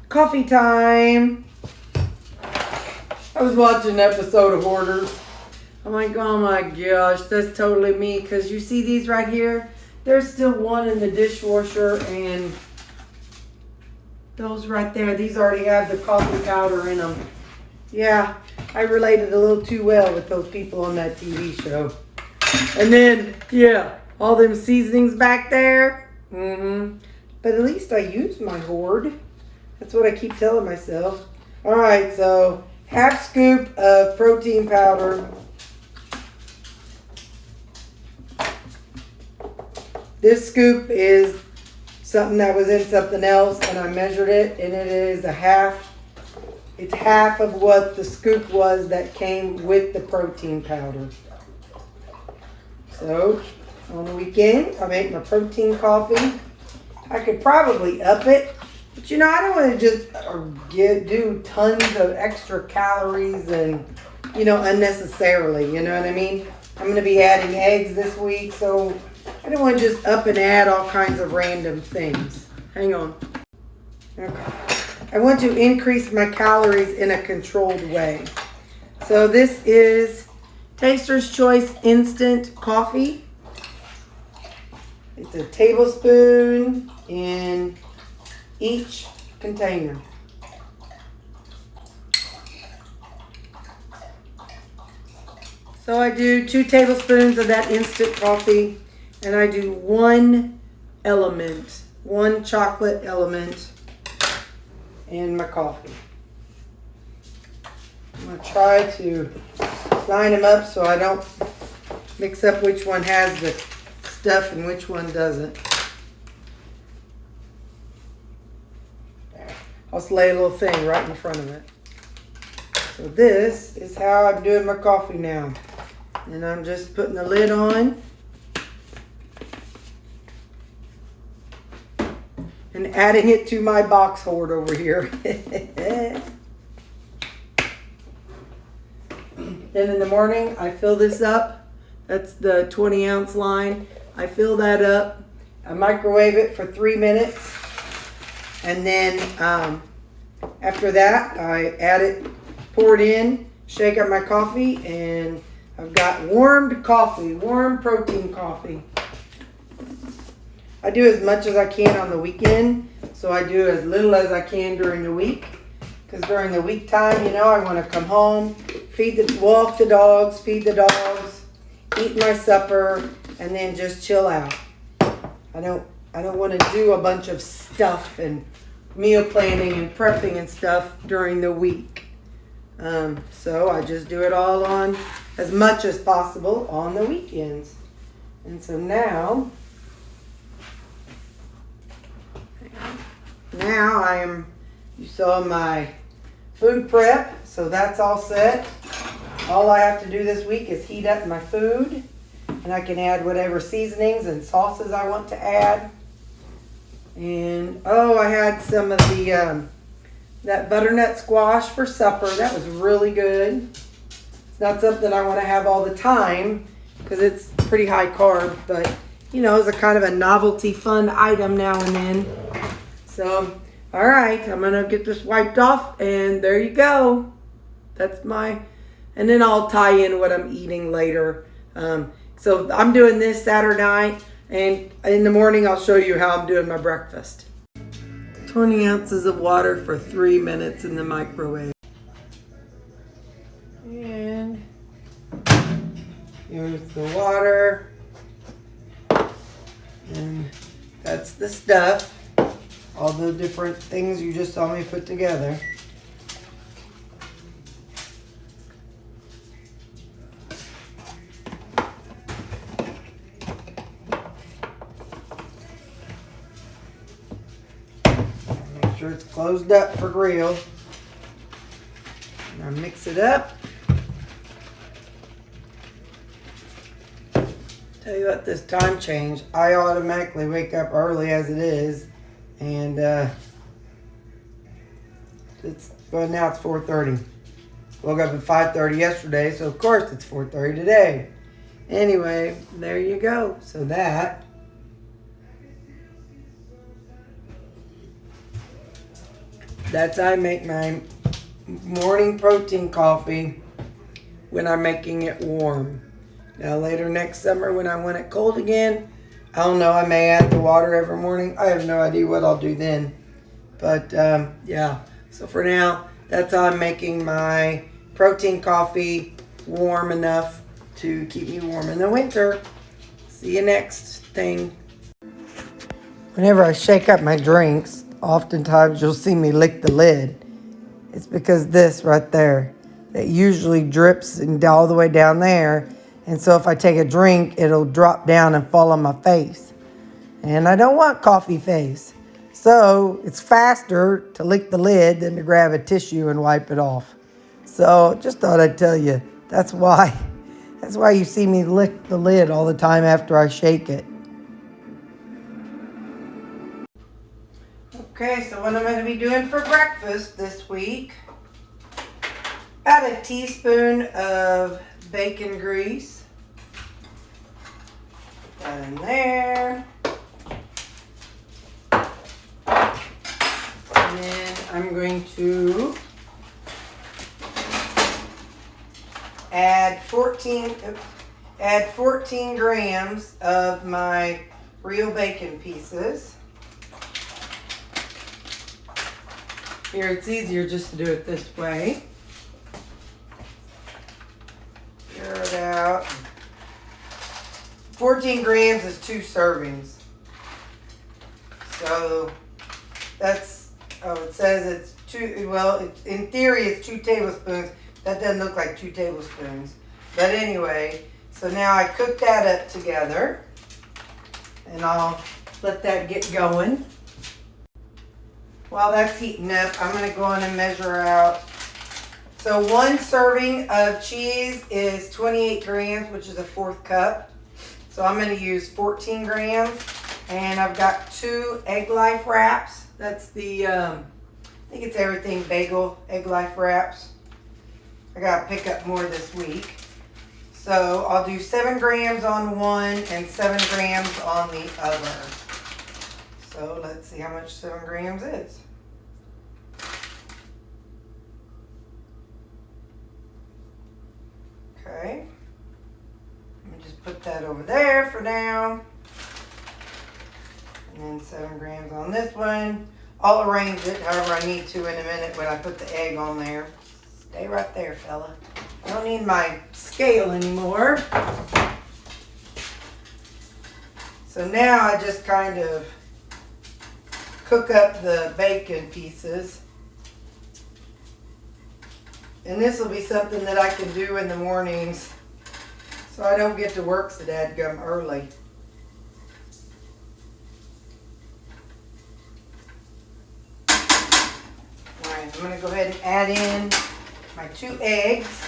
Coffee time. I was watching an episode of Hoarders. I'm like, oh my gosh, that's totally me. Because you see these right here? There's still one in the dishwasher, and those right there, these already have the coffee powder in them. Yeah, I related a little too well with those people on that TV show. And then, yeah, all them seasonings back there. But at least I use my hoard. That's what I keep telling myself. All right, so half scoop of protein powder. This scoop is something that was in something else, and I measured it, and it is a half. It's half of what the scoop was that came with the protein powder. So, on the weekend, I make my protein coffee. I could probably up it, but you know, I don't want to just do tons of extra calories and, you know, unnecessarily, you know what I mean? I'm going to be adding eggs this week, so I don't want to just up and add all kinds of random things. Hang on. Okay. I want to increase my calories in a controlled way. So this is Taster's Choice Instant Coffee. It's a tablespoon in each container. So I do 2 tablespoons of that instant coffee, and I do 1 chocolate element in my coffee. I'm going to try to line them up so I don't mix up which one has the stuff and which one doesn't. I'll just lay a little thing right in front of it. So this is how I'm doing my coffee now. And I'm just putting the lid on and adding it to my box hoard over here. Then in the morning, I fill this up. That's the 20-ounce line. I fill that up. I microwave it for 3 minutes. And then after that, I add it, pour it in, shake up my coffee, and I've got warmed coffee, warm protein coffee. I do as much as I can on the weekend, so I do as little as I can during the week. Because during the week time, you know, I want to come home, walk the dogs, feed the dogs, eat my supper, and then just chill out. I don't want to do a bunch of stuff and meal planning and prepping and stuff during the week. So I just do it all on as much as possible on the weekends. And so now you saw my food prep, so that's all set. All I have to do this week is heat up my food, and I can add whatever seasonings and sauces I want to add. And I had some of the that butternut squash for supper. That was really good. It's not something I want to have all the time because it's pretty high carb, but you know, it's a kind of a novelty fun item now and then. So, all right, I'm going to get this wiped off, and there you go. That's and then I'll tie in what I'm eating later. So I'm doing this Saturday night, and in the morning I'll show you how I'm doing my breakfast. 20 ounces of water for 3 minutes in the microwave. And here's the water. And that's the stuff. All the different things you just saw me put together. Make sure it's closed up for grill. Now mix it up. Tell you what, this time change, I automatically wake up early as it is. And now it's 4:30. Woke up at 5:30 yesterday, so of course it's 4:30 today. Anyway, there you go. So that That's how I make my morning protein coffee when I'm making it warm. Now later next summer when I want it cold again, I don't know, I may add the water every morning. I have no idea what I'll do then. But yeah, so for now, that's how I'm making my protein coffee warm enough to keep me warm in the winter. See you next thing. Whenever I shake up my drinks, oftentimes you'll see me lick the lid. It's because this right there, it usually drips and all the way down there. And so if I take a drink, it'll drop down and fall on my face. And I don't want coffee face. So it's faster to lick the lid than to grab a tissue and wipe it off. So just thought I'd tell you, that's why you see me lick the lid all the time after I shake it. Okay, so what I'm going to be doing for breakfast this week, about a teaspoon of bacon grease. Put that in there. And then I'm going to add 14 grams of my real bacon pieces. Here it's easier just to do it this way. Stir it out. 14 grams is 2 servings. So that's, it says it's 2, well, in theory it's 2 tablespoons. That doesn't look like 2 tablespoons. But anyway, so now I cook that up together. And I'll let that get going. While that's heating up, I'm going to go on and measure out. So 1 serving of cheese is 28 grams, which is a 1/4 cup. So I'm going to use 14 grams. And I've got 2 Egg Life wraps. That's the, I think it's everything bagel Egg Life wraps. I got to pick up more this week. So I'll do 7 grams on one and 7 grams on the other. So let's see how much 7 grams is. Okay. Let me just put that over there for now. And then 7 grams on this one. I'll arrange it however I need to in a minute when I put the egg on there. Stay right there, fella. I don't need my scale anymore. So now I just kind of cook up the bacon pieces. And this will be something that I can do in the mornings so I don't get to work so dadgum early. Alright, I'm going to go ahead and add in my 2 eggs.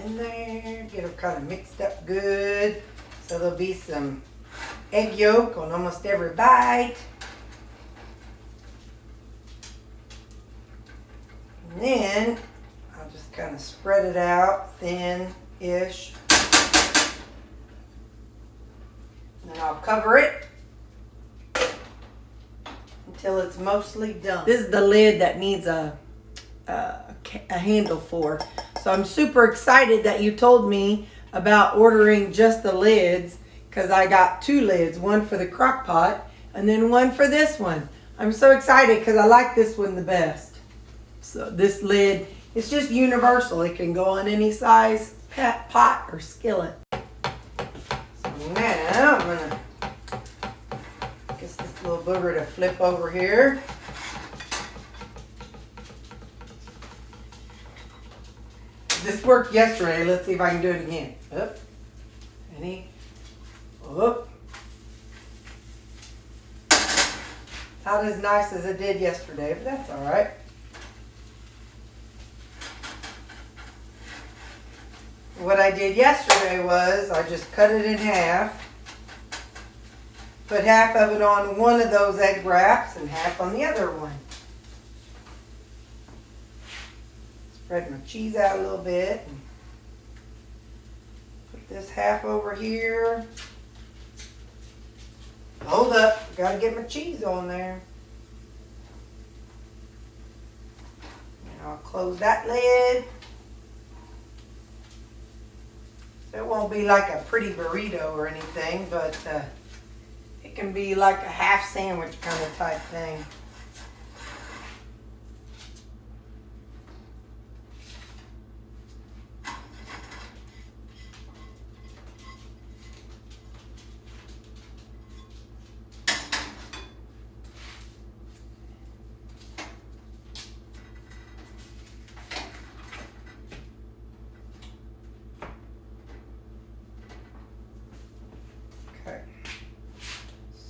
In there, get them kind of mixed up good. So there'll be some egg yolk on almost every bite. And then I'll just kind of spread it out thin-ish. And then I'll cover it until it's mostly done. This is the lid that needs a handle for. So I'm super excited that you told me about ordering just the lids, because I got 2 lids, one for the crock pot and then one for this one. I'm so excited because I like this one the best. So this lid, it's just universal. It can go on any size pot or skillet. So now I'm gonna get this little booger to flip over here. This worked yesterday. Let's see if I can do it again. Up. Ready? Up. Not as nice as it did yesterday, but that's all right. What I did yesterday was I just cut it in half Put half of it on one of those egg wraps and half on the other one. Spread my cheese out a little bit. Put this half over here. Hold up, gotta get my cheese on there. And I'll close that lid. It won't be like a pretty burrito or anything, but it can be like a half sandwich kind of type thing.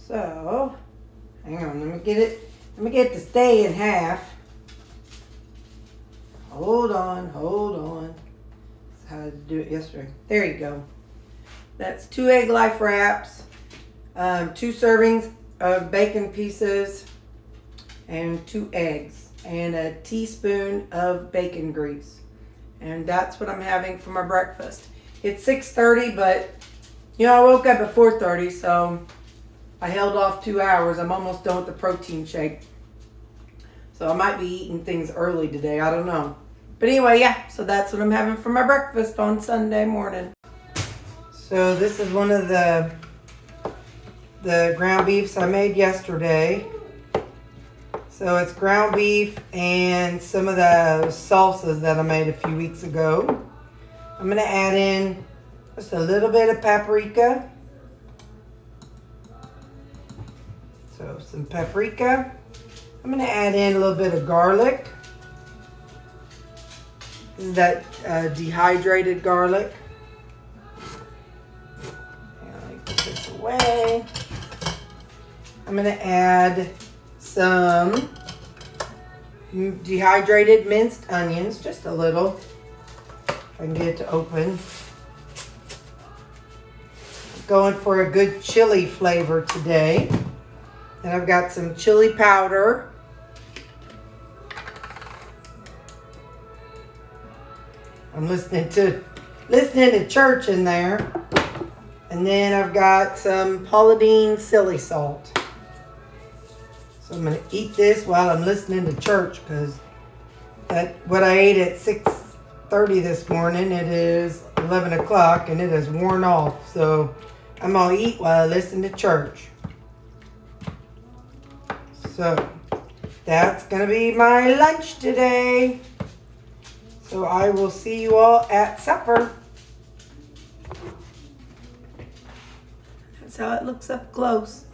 So, hang on, let me get the stay in half. Hold on. That's how to do it yesterday. There you go. That's 2 egg life wraps, 2 servings of bacon pieces, and 2 eggs, and a teaspoon of bacon grease. And that's what I'm having for my breakfast. It's 6:30, but you know, I woke up at 4:30, so I held off 2 hours. I'm almost done with the protein shake. So I might be eating things early today. I don't know. But anyway, yeah. So that's what I'm having for my breakfast on Sunday morning. So this is one of the ground beefs I made yesterday. So it's ground beef and some of the salsas that I made a few weeks ago. I'm going to add in just a little bit of paprika. So some paprika. I'm going to add in a little bit of garlic. This is that dehydrated garlic. And let me put this away. I'm going to add some dehydrated minced onions, just a little. If I can get it to open. Going for a good chili flavor today. And I've got some chili powder. I'm listening to church in there. And then I've got some Pauladine silly salt. So I'm going to eat this while I'm listening to church, because that's what I ate at 6:30 this morning. It is 11 o'clock and it has worn off. So I'm going to eat while I listen to church. So that's going to be my lunch today. So I will see you all at supper. That's how it looks up close.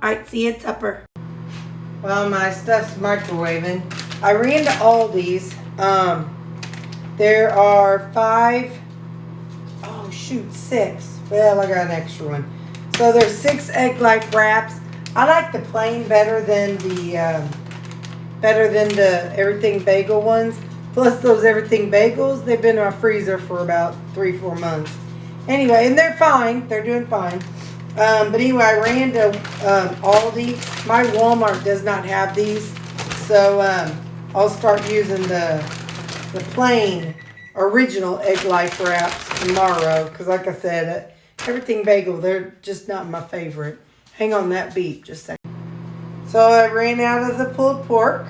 All right, see you at supper. Well, my stuff's microwaving. I ran to Aldi's. There are 6. Well, I got an extra one. So there's 6 egg life wraps. I like the plain better than the everything bagel ones. Plus those everything bagels, they've been in my freezer for about 3-4 months. Anyway, and they're fine. They're doing fine. But anyway, I ran to Aldi. My Walmart does not have these. So I'll start using the plain original egg life wraps tomorrow. Because like I said, everything bagel, they're just not my favorite. Hang on that beep, just a second. So I ran out of the pulled pork.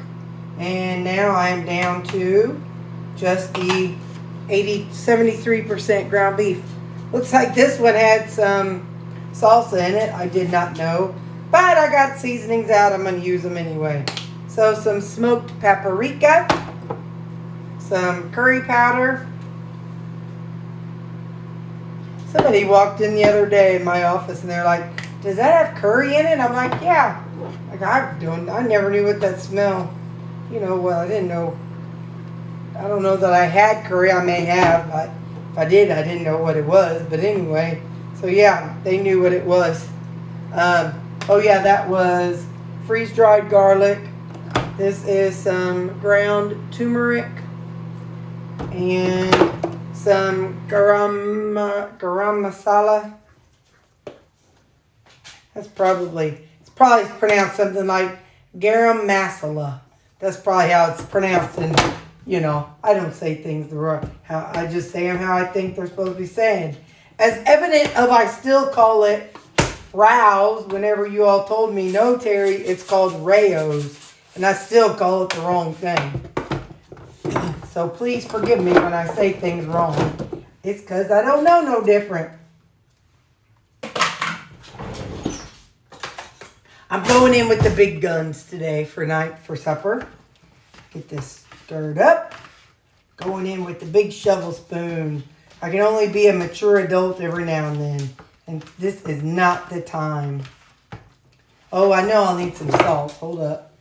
And now I am down to just the 73% ground beef. Looks like this one had some salsa in it. I did not know. But I got seasonings out. I'm going to use them anyway. So some smoked paprika. Some curry powder. Somebody walked in the other day in my office and they're like, does that have curry in it? I'm like, yeah. Like I never knew what that smell. You know, well, I didn't know. I don't know that I had curry. I may have, but if I did, I didn't know what it was. But anyway, so yeah, they knew what it was. Oh yeah, that was freeze-dried garlic. This is some ground turmeric and some garam masala. It's probably pronounced something like garam masala. That's probably how it's pronounced. And, you know, I don't say things the right how I just say them how I think they're supposed to be said. As evident of I still call it rouse whenever you all told me, no, Terry, it's called rayos. And I still call it the wrong thing. So please forgive me when I say things wrong. It's because I don't know no different. I'm going in with the big guns today for supper. Get this stirred up. Going in with the big shovel spoon. I can only be a mature adult every now and then. And this is not the time. Oh, I know I'll need some salt. Hold up.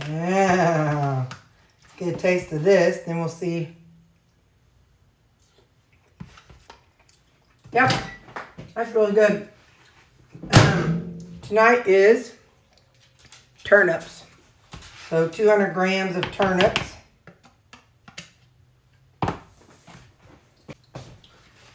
Yeah. Let's get a taste of this, then we'll see. Yep, that's really good. Tonight is turnips. So 200 grams of turnips. Well,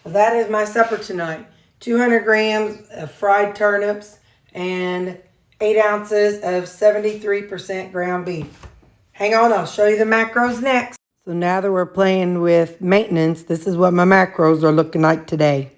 that is my supper tonight. 200 grams of fried turnips and 8 ounces of 73% ground beef. Hang on, I'll show you the macros next. So now that we're playing with maintenance, this is what my macros are looking like today.